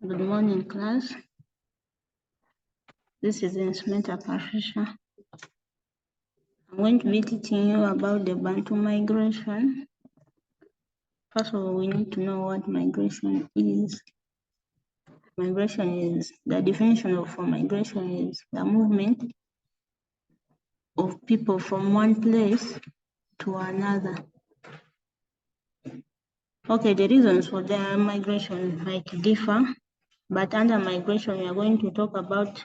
Good morning, class. This is Instrumental Patricia. I'm going to be teaching you about the Bantu migration. First of all, we need to know what migration is. The definition for migration is the movement of people from one place to another. Okay, the reasons for the migration might differ, but under migration, we are going to talk about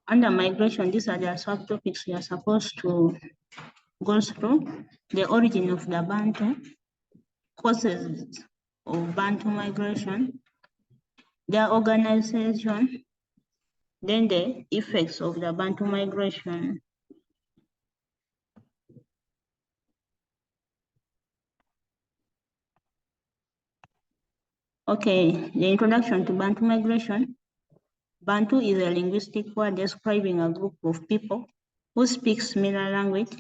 migration, these are the subtopics we are supposed to go through: the origin of the Bantu, causes of Bantu migration, their organization, then the effects of the Bantu migration. Okay, the introduction to Bantu migration. Bantu is a linguistic word describing a group of people who speak similar language.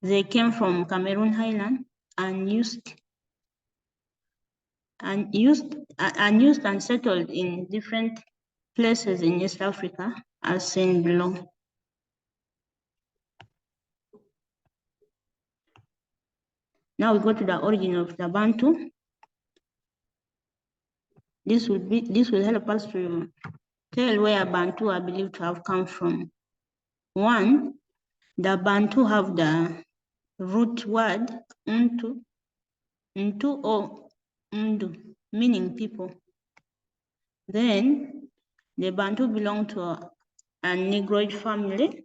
They came from Cameroon Highland and used and settled in different places in East Africa, as seen below. Now we go to the origin of the Bantu. This will help us to tell where Bantu are believed to have come from. One, the Bantu have the root word Untu or Undu, meaning people. Then the Bantu belong to a Negroid family.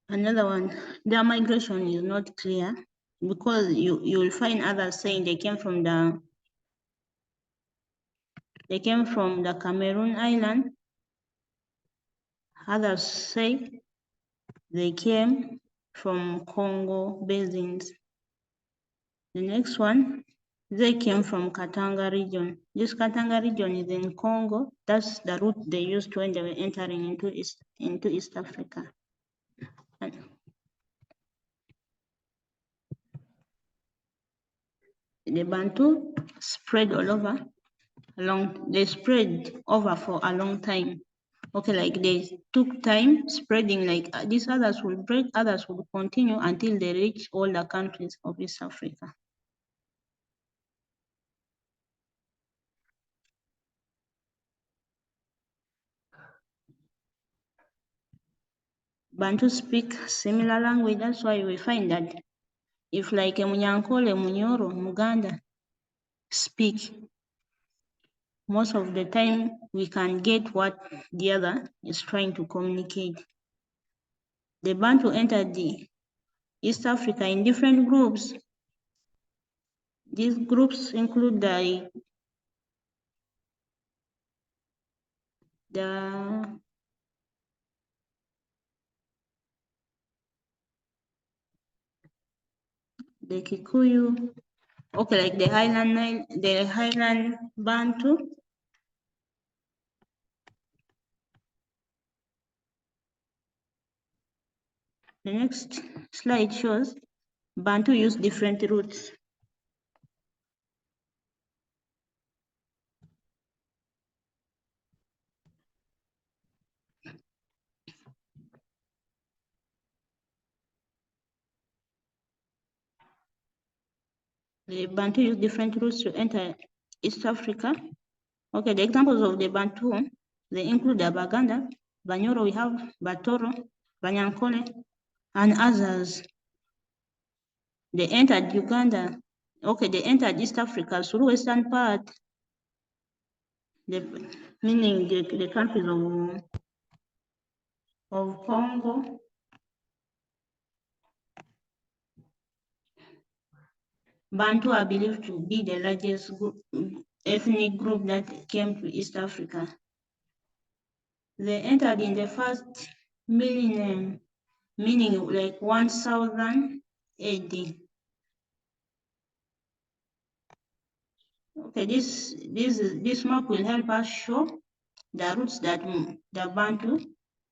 Another one, their migration is not clear because you will find others saying they came from the Cameroon Island. Others say they came from Congo basins. The next one, they came from Katanga region. This Katanga region is in Congo. That's the route they used when they were entering into East Africa. The Bantu spread all over. They spread over for a long time. Okay, like they took time spreading, like these others will break, others will continue until they reach all the countries of East Africa. Bantu speak similar language, that's why we find that if like a Munyankole, Munyoro, Muganda speak, most of the time we can get what the other is trying to communicate. The Bantu entered the East Africa in different groups. These groups include the Kikuyu, okay, like the Highland Bantu. The next slide shows Bantu use different routes. The Bantu use different routes to enter East Africa. Okay, the examples of the Bantu, they include the Baganda, Banyoro, we have Batoro, Banyankole, and others. They entered Uganda. Okay, they entered East Africa through western part, meaning the countries of Congo. Bantu are believed to be the largest ethnic group that came to East Africa. They entered in the first millennium, meaning like 1000 AD. Okay, this map will help us show the roots that the Bantu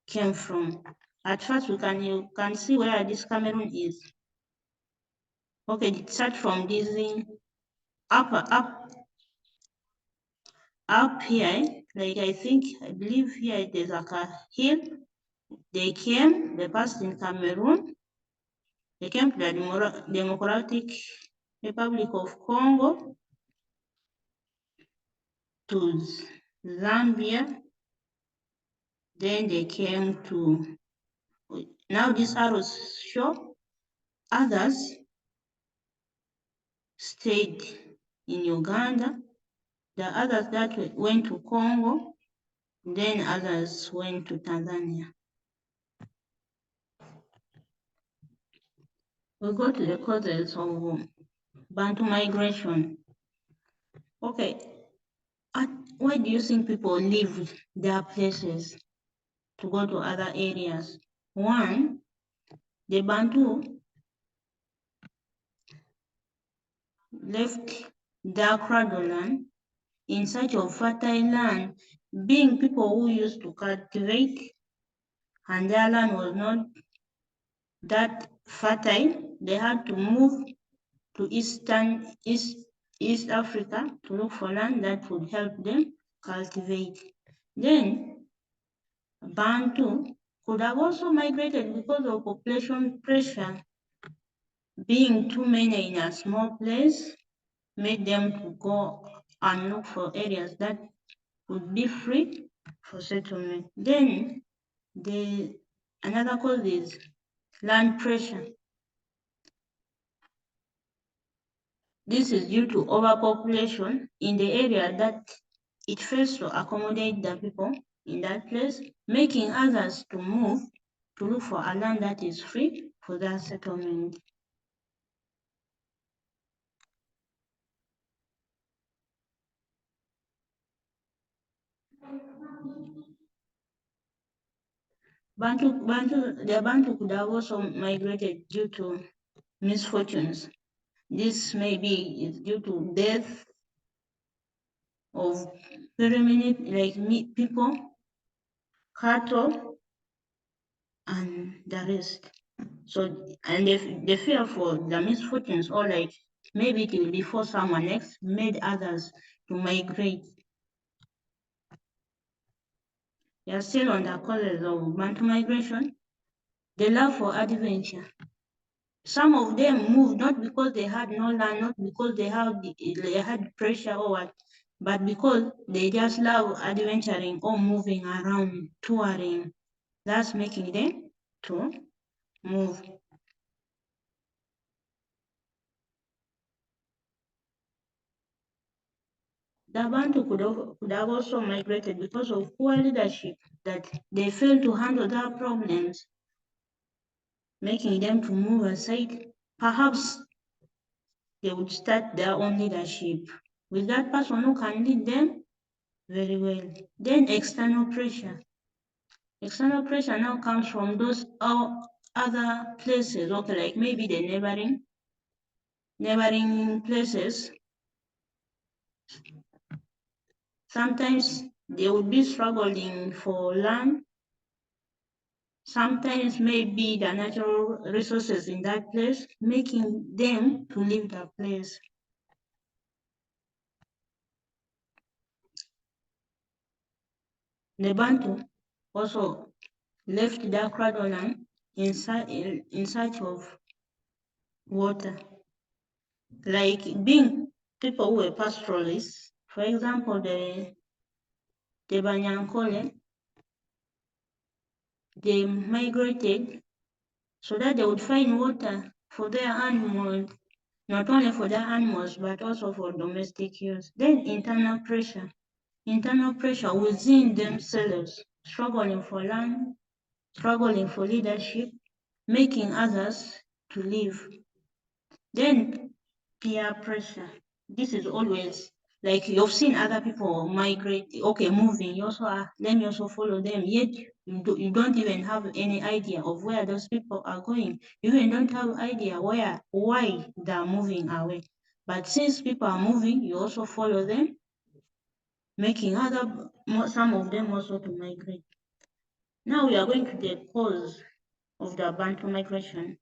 came from. At first, you can see where this Cameroon is. Okay, it starts from this up here, like I believe here it is like a hill. They passed in Cameroon, they came to the Democratic Republic of Congo, to Zambia, then they came to, now these arrows show others stayed in Uganda, the others that went to Congo, then others went to Tanzania. We go to the causes of Bantu migration. Okay, why do you think people leave their places to go to other areas? One, the Bantu left their cradleland in search of fertile land, being people who used to cultivate, and their land was not that fertile. They had to move to East Africa to look for land that would help them cultivate. Then Bantu could have also migrated because of population pressure. Being too many in a small place made them to go and look for areas that would be free for settlement. Then another cause is land pressure. This is due to overpopulation in the area that it fails to accommodate the people in that place, making others to move to look for a land that is free for their settlement. The Bantu could have also migrated due to misfortunes. This may be due to death of pyramid like people, cattle, and the rest. So, and they fear for the misfortunes, or like maybe it will be for someone else, made others to migrate. They are still on the causes of Bantu migration. The love for adventure. Some of them moved not because they had no land, not because they had pressure or what, but because they just love adventuring or moving around, touring. That's making them to move. The Bantu could have also migrated because of poor leadership, that they failed to handle their problems, making them to move aside. Perhaps they would start their own leadership with that person who can lead them very well. Then external pressure. External pressure now comes from those other places, okay, like maybe the neighboring places. Sometimes they would be struggling for land. Sometimes maybe the natural resources in that place, making them to leave the place. The Bantu also left their cradleland in search of water. Like being people who were pastoralists, for example, the Banyankole, they migrated so that they would find water for their animals, not only for their animals, but also for domestic use. Then internal pressure within themselves, struggling for land, struggling for leadership, making others to leave. Then peer pressure. This is always like you've seen other people migrate, okay, moving, you also are, let me also follow them, yet you don't even have any idea of where those people are going. You even don't have idea why they're moving away. But since people are moving, you also follow them, making some of them also to migrate. Now we are going to the cause of the Bantu migration,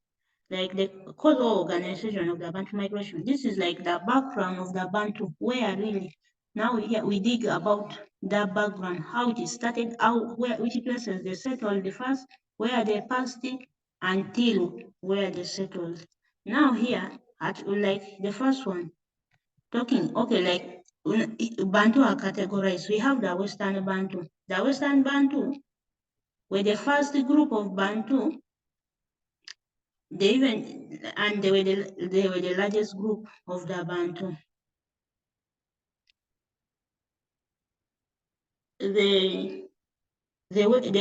like the cause or organization of the Bantu migration. This is like the background of the Bantu, where really now we dig about the background, how it started, which places they settled the first, where they passed it, until where they settled. Now here, at like the first one, talking, okay, like Bantu are categorized. We have the Western Bantu. The Western Bantu were the first group of Bantu. They were the largest group of the Bantu. They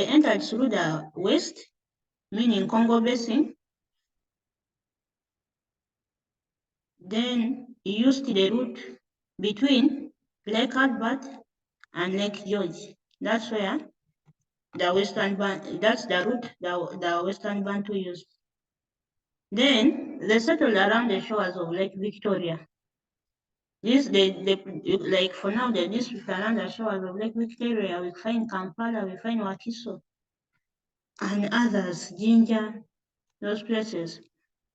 entered through the west, meaning Congo Basin. Then used the route between Lake Albert and Lake George. That's where the that's the route the Western Bantu used. Then they settled around the shores of Lake Victoria. Like for now, the district around the shores of Lake Victoria, we find Kampala, we find Wakiso, and others, Jinja, those places.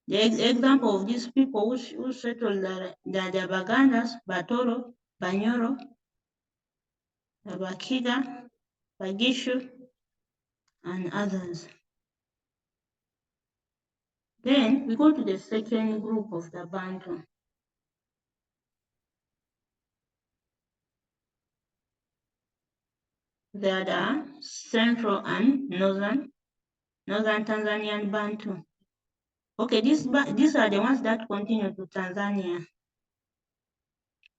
The example of these people who settled the Bagandas, Batoro, Banyoro, Bakiga, Bagishu, and others. Then we go to the second group of the Bantu. They are the Central and Northern Tanzanian Bantu. Okay, these are the ones that continue to Tanzania.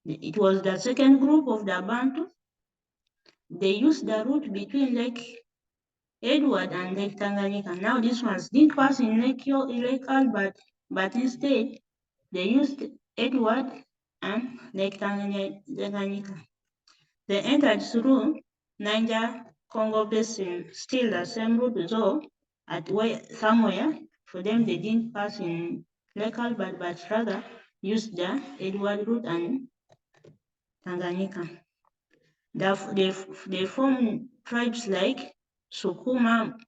It was the second group of the Bantu. They used the route between Lake Edward and Lake Tanganyika. Now these ones didn't pass in Lake Albert, but instead they used Edward and Lake Tanganyika. They entered through Niger Congo Basin, still the same route, though somewhere for them they didn't pass in Lake Albert, but rather used the Edward route and Tanganyika. They form tribes like Sukuma,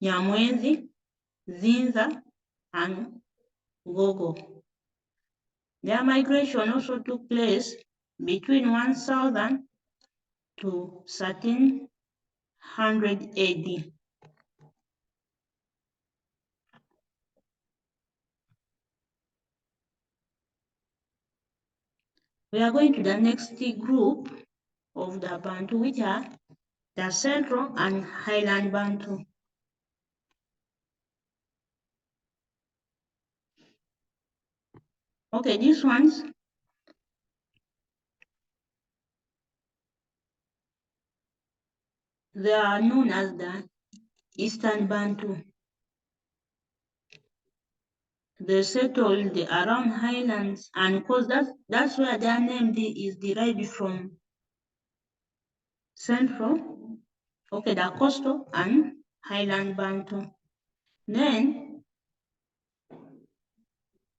Nyamwezi, Zinza, and Gogo. Their migration also took place between 1000 to 1300 AD. We are going to the next group of the Bantu, which are the Central and Highland Bantu. Okay, these ones, they are known as the Eastern Bantu. They settled around highlands, and because that's where their name is derived from. Central, okay, the coastal and highland Bantu. Then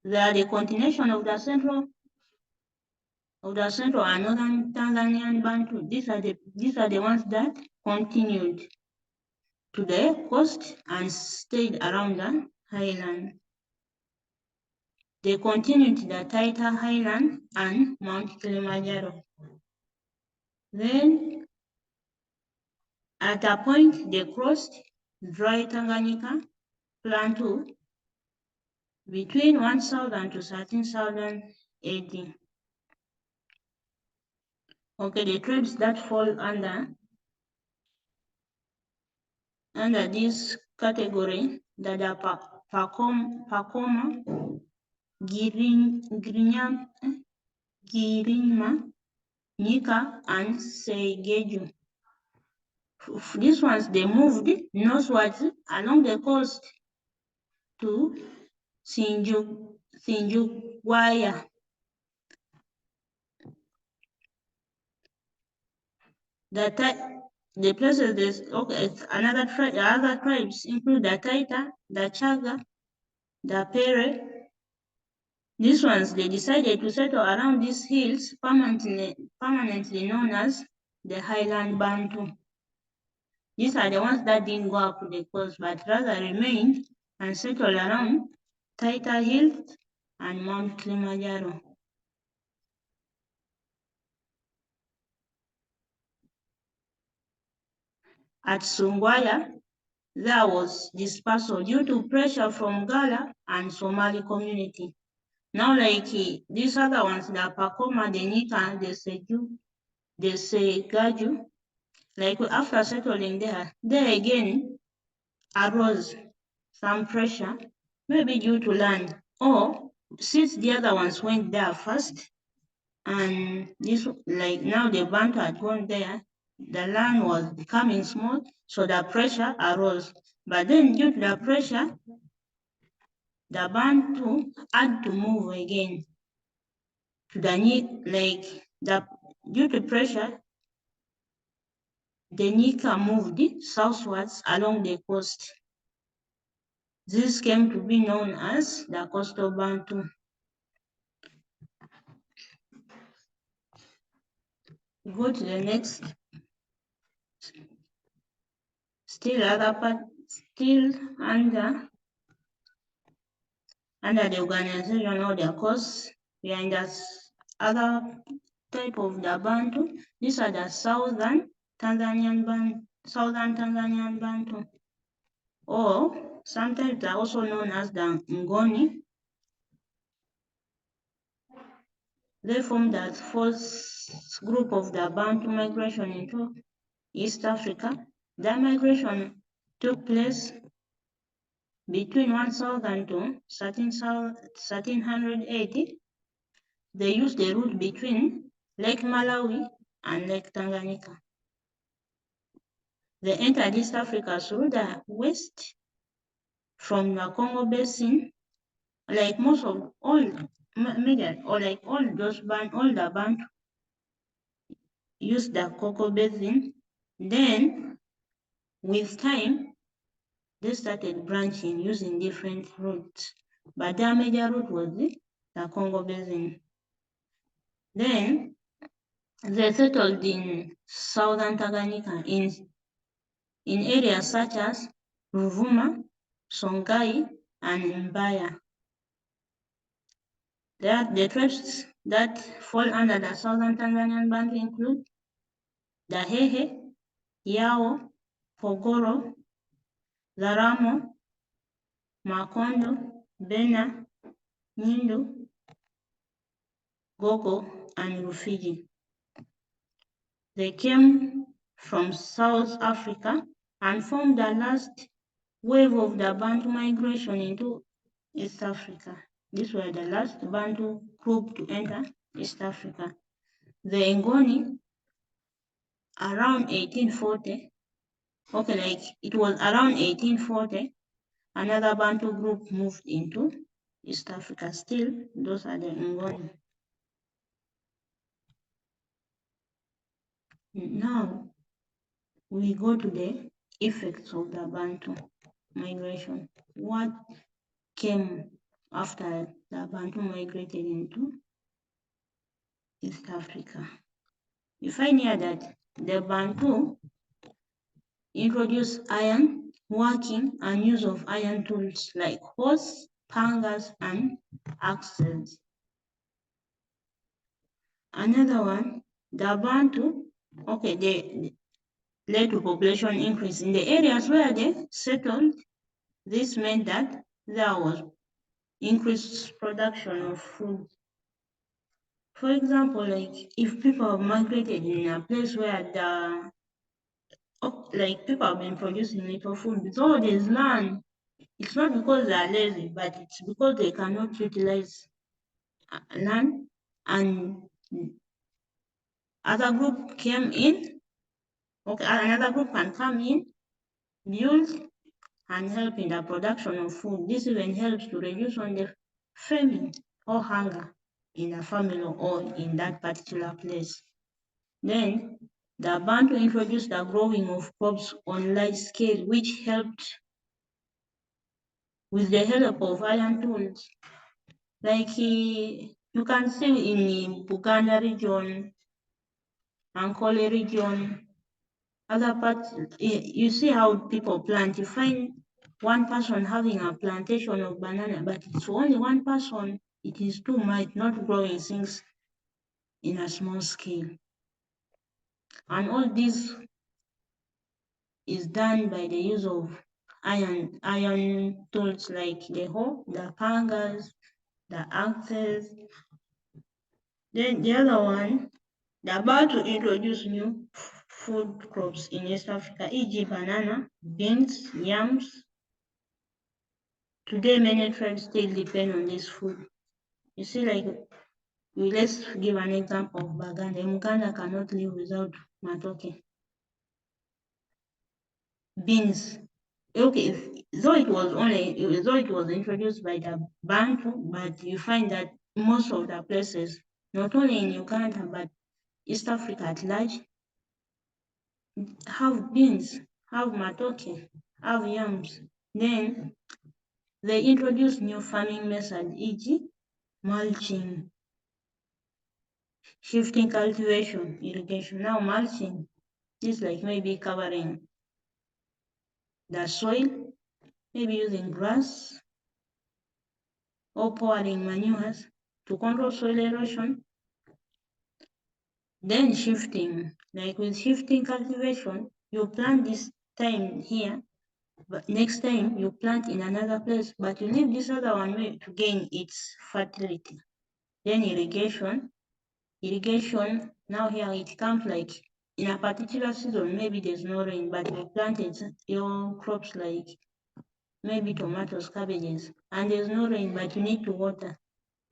they are the continuation of the central and northern Tanzanian Bantu. These are the ones that continued to the coast and stayed around the highland. They continued to the Taita Highland and Mount Kilimanjaro. Then at a point they crossed dry Tanganyika Plateau between 1000 to 13,000 AD. Okay, the tribes that fall under this category that are Pakoma, Girinma, Nika, and Seigeju. These ones, they moved northwards along the coast to Sinjugwaya. The places, other tribes include the Taita, the Chaga, the Pere, These ones, they decided to settle around these hills permanently known as the Highland Bantu. These are the ones that didn't go up to the coast, but rather remained and settled around Taita Hills and Mount Kilimanjaro. At Sungwaya, there was dispersal due to pressure from Gala and Somali community. Now, like these other ones, the Pakoma, the Nika, the Seju, the Segaju, like after settling there again arose some pressure, maybe due to land, or since the other ones went there first, and this, like now the Bantu had gone there, the land was becoming small, so the pressure arose. But then due to the pressure, the Bantu had to move again to the due to pressure, the Nika moved southwards along the coast. This came to be known as the coastal Bantu. Go to the next. Still under the organization or the cause, we are in the other type of the Bantu. These are the southern Tanzanian Bantu, or sometimes they are also known as the Ngoni. They formed the fourth group of the Bantu migration into East Africa. The migration took place between 1000 to 1380. They used the route between Lake Malawi and Lake Tanganyika. They entered East Africa through the west from the Congo Basin, like most of all the Bantu used the Congo Basin. Then, with time, they started branching using different routes, but their major route was the Congo Basin. Then, they settled in southern Tanganyika in areas such as Ruvuma, Songhai, and Mbaya. The tribes that fall under the southern Tanzanian Bantu include the Hehe, Yao, Pogoro, Zaramo, Makondo, Bena, Nyindu, Gogo, and Rufiji. They came from South Africa and formed the last wave of the Bantu migration into East Africa. These were the last Bantu group to enter East Africa. The Ngoni, around 1840, it was around 1840, another Bantu group moved into East Africa. Still, those are the Ngoni. Now, we go to the effects of the Bantu migration. What came after the Bantu migrated into East Africa? We find here that the Bantu introduced iron working and use of iron tools like hoes, pangas, and axes. Another one, the Bantu, they led to population increase in the areas where they settled. This meant that there was increased production of food. For example, if people have migrated in a place where people have been producing little food, so there's land. It's not because they are lazy, but it's because they cannot utilize land, and other group came in. Another group can come in, build, and help in the production of food. This even helps to reduce on the famine or hunger in a family or in that particular place. Then the Bantu introduced the growing of crops on large scale, which helped with the help of iron tools. Like you can see in Buganda region, Ankole region, other parts, you see how people plant. You find one person having a plantation of banana, but it's only one person. It is too much, not growing things in a small scale. And all this is done by the use of iron tools like the hoe, the pangas, the axes. Then the other one, they're about to introduce new food crops in East Africa, e.g. banana, beans, yams. Today, many tribes still depend on this food. You see, like, let's give an example of Baganda. Muganda cannot live without matoke. Beans. Okay, though it was introduced by the Bantu, but you find that most of the places, not only in Uganda, but East Africa at large, have beans, have matoke, have yams. Then they introduce new farming methods, e.g. mulching, shifting cultivation, irrigation. Now mulching is like maybe covering the soil, maybe using grass or pouring manures to control soil erosion. Then shifting, like with shifting cultivation, you plant this time here, but next time you plant in another place, but you leave this other one to gain its fertility. Then irrigation, now here it comes like in a particular season, maybe there's no rain, but you planted your crops like maybe tomatoes, cabbages, and there's no rain, but you need to water.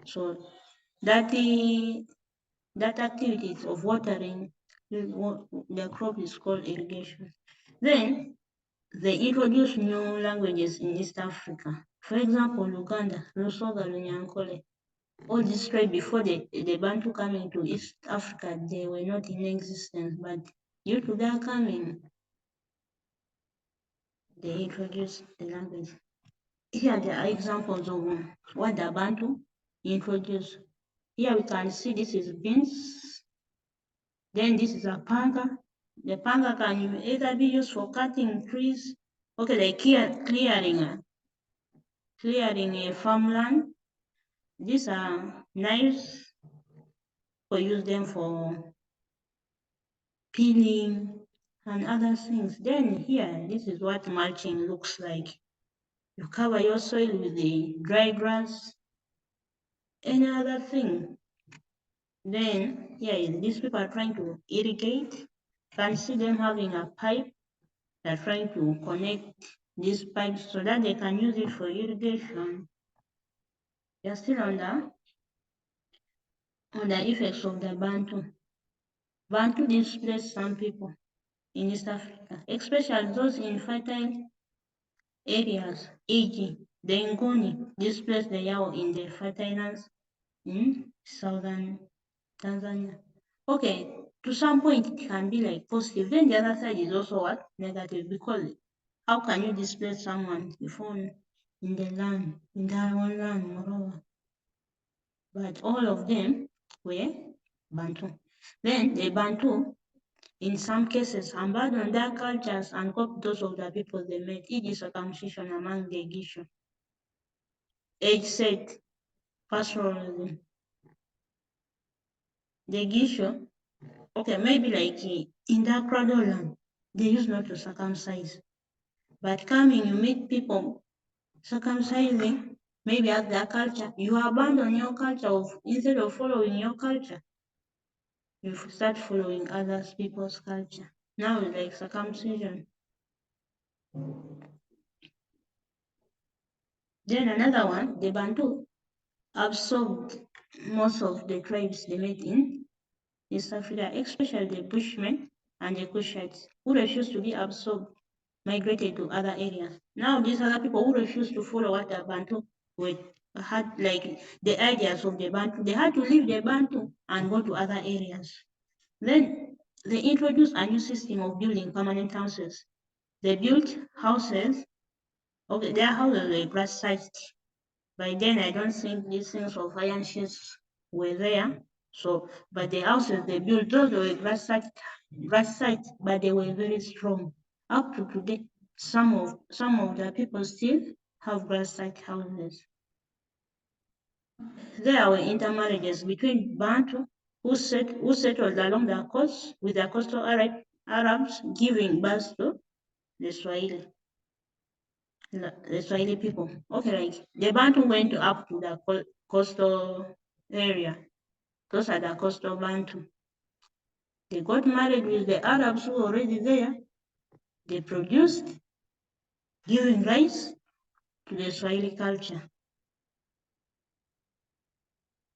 So that activities of watering the crop is called irrigation. Then they introduce new languages in East Africa. For example, Luganda, Lusoga, Lunyankole. All these tribes before the Bantu coming to East Africa, they were not in existence, but due to their coming, they introduced the language. Here there are examples of what the Bantu introduced. Here we can see this is beans. Then this is a panga. The panga can either be used for cutting trees, okay, like clearing a farmland. These are knives, or use them for peeling and other things. Then here, this is what mulching looks like. You cover your soil with the dry grass, any other thing. Then here, these people are trying to irrigate. You can see them having a pipe. They're trying to connect these pipes so that they can use it for irrigation. They're still on the effects of the Bantu. Bantu displaced some people in East Africa, especially those in fertile areas, e.g. the Ngoni displaced the Yao in the fertile lands in southern Tanzania. Okay, to some point it can be like positive. Then the other side is also what? Negative, because how can you displace someone before in the land, in their own land, moreover? But all of them were Bantu. Then the Bantu, in some cases, abandoned their cultures and copied those of the people they met, e.g. circumcision among the Gishu. Age set, pastoralism. The Gishu, okay, maybe like in the cradle land, they used not to circumcise. But coming, you meet people circumcising, maybe as their culture, you abandon your culture instead of following your culture, you start following other people's culture. Now it's like circumcision. Then another one, the Bantu absorbed most of the tribes they met in East Africa, especially the Bushmen and the Kushites, who refused to be absorbed, migrated to other areas. Now these other people who refused to follow what the Bantu had, like the ideas of the Bantu, they had to leave the Bantu and go to other areas. Then they introduced a new system of building permanent houses. They built houses, okay, their houses were grass-sized, By then, I don't think these things of iron sheets were there. So, but the houses they built, those were grass sites, but they were very strong. Up to today, some of the people still have grass site houses. There were intermarriages between Bantu who settled along the coast with the coastal Arabs giving birth to the Swahili people. Okay, like the Bantu went up to the coastal area. Those are the coastal Bantu. They got married with the Arabs who were already there. They produced, giving rise to the Swahili culture.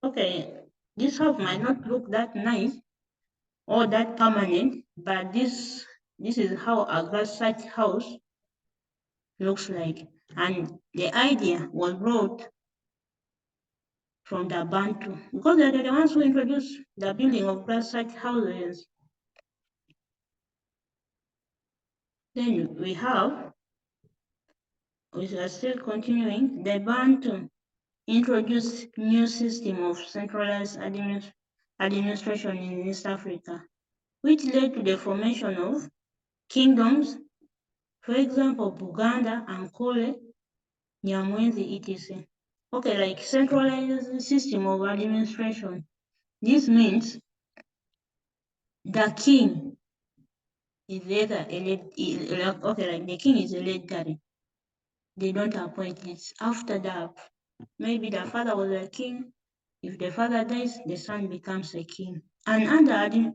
Okay, this house might not look that nice or that permanent, but this is how a grass site house looks like. And the idea was brought from the Bantu because they're the ones who introduced the building of grass site houses. Then we are still continuing, the Bantu introduced new system of centralized administration in East Africa, which led to the formation of kingdoms, for example, Buganda, Ankole, Nyamwezi, etc. Okay, like centralized system of administration. This means the king is either okay, like the king is hereditary. They don't appoint it. After that, maybe the father was a king. If the father dies, the son becomes a king. And under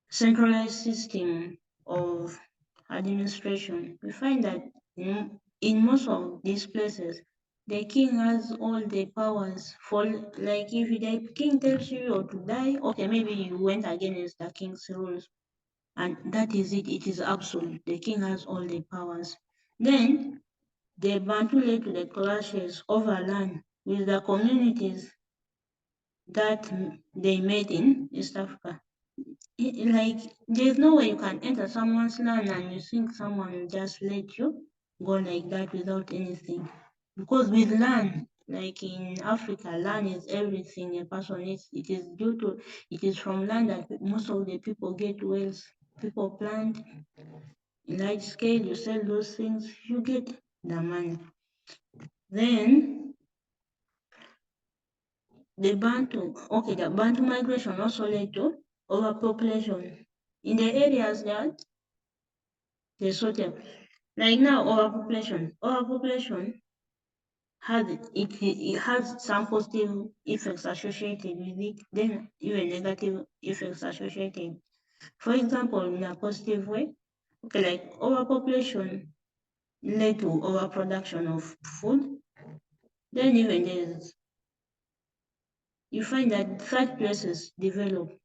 centralized system of administration, we find that in most of these places, the king has all the powers. For like, if the king tells you to die, okay, maybe you went against the king's rules, and that is it. It is absolute. The king has all the powers. Then the Bantu led to the clashes over land with the communities that they made in East Africa. Like, there's no way you can enter someone's land and you think someone will just let you go like that without anything. Because with land, like in Africa, land is everything a person needs. It is from land that most of the people get wealth. People plant in large scale, you sell those things, you get the money. Then the Bantu migration also led to overpopulation in the areas that they sorted. Like now, overpopulation it has some positive effects associated with it, then even negative effects associated. For example, in a positive way, okay, like overpopulation led to overproduction of food. Then even you find that third places develop.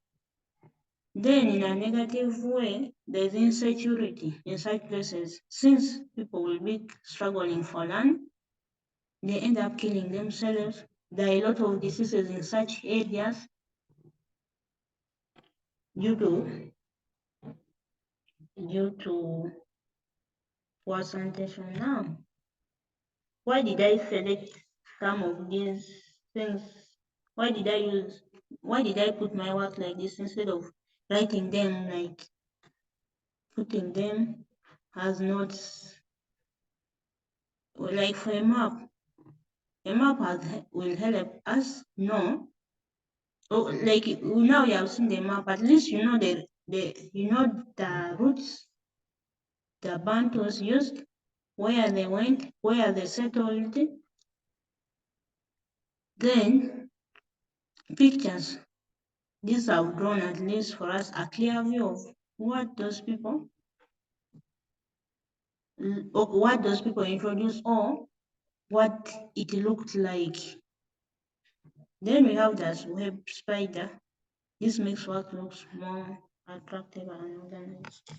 Then in a negative way, there's insecurity in such places. Since people will be struggling for land, they end up killing themselves. There are a lot of diseases in such areas due to poor sanitation. Now, why did I select some of these things? Why did I put my work like this instead of writing them, like putting them as notes? Like for a map will help us know. Oh, like now you have seen the map, at least you know the routes the Bantus used, where they went, where they settled. Then pictures. These have drawn at least for us a clear view of what those people introduced or what it looked like. Then we have this web spider. This makes what looks more attractive and organized.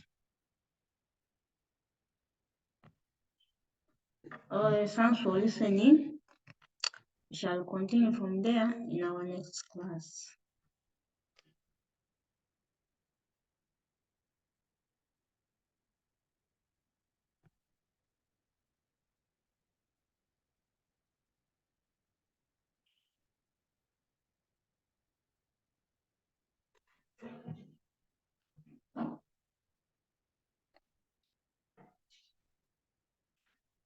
Thanks for listening. We shall continue from there in our next class.